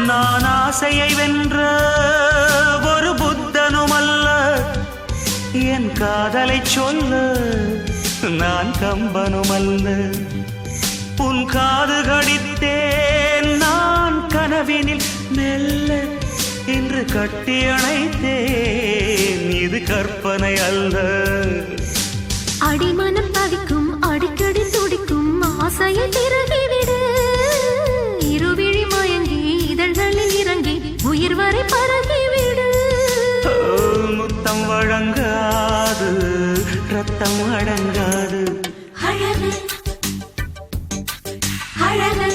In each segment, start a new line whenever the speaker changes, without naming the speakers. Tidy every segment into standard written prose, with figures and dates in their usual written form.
நான் ஆசையை வென்ற ஒரு புத்தனுமல்ல, என் காதலை சொல்ல நான் கம்பனுமல்ல. உன் காது கடித்தேன் நான் கனவினில் மெல்ல, இன்று கட்டி அணைத்தேன் இது கற்பனை அல்ல.
அடிமனம் தவிக்கும் அடிக்கடி துடிக்கும் ஆசையை திறகிவிடு. இருவிழி மயங்கி இதழ்களில் இறங்கி உயிர் வரை பரகிவிடு.
முத்தம் வழங்காது ரத்தம் அடங்காது.
அழகு அழகு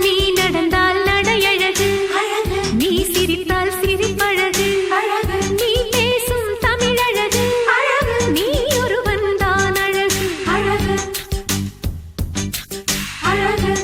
நீ நடந்தால் நடையழகு அழகு, நீ சிரித்தால் சிரிப்பழகு அழகு, நீ பேசும் தமிழழகு அழகு, நீ ஒருவன் தான் அழகு அழகு அழகு.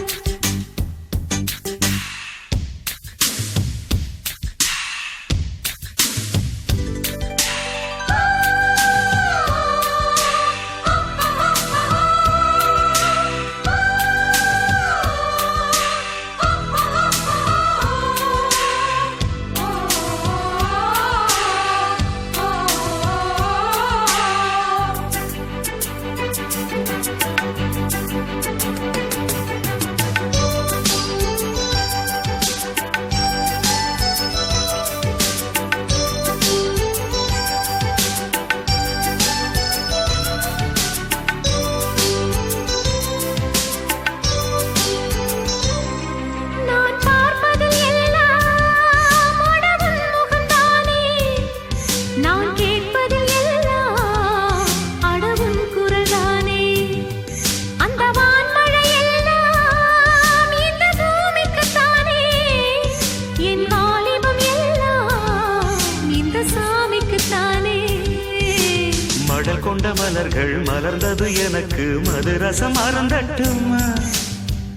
மடல் கொண்ட மலர்கள் மலர்ந்தது எனக்கு மதுரசம் அருந்தட்டுமா.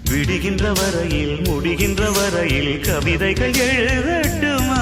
விடுகின்ற வரையில் முடிகின்ற வரையில் கவிதைகள் எழுதட்டுமா.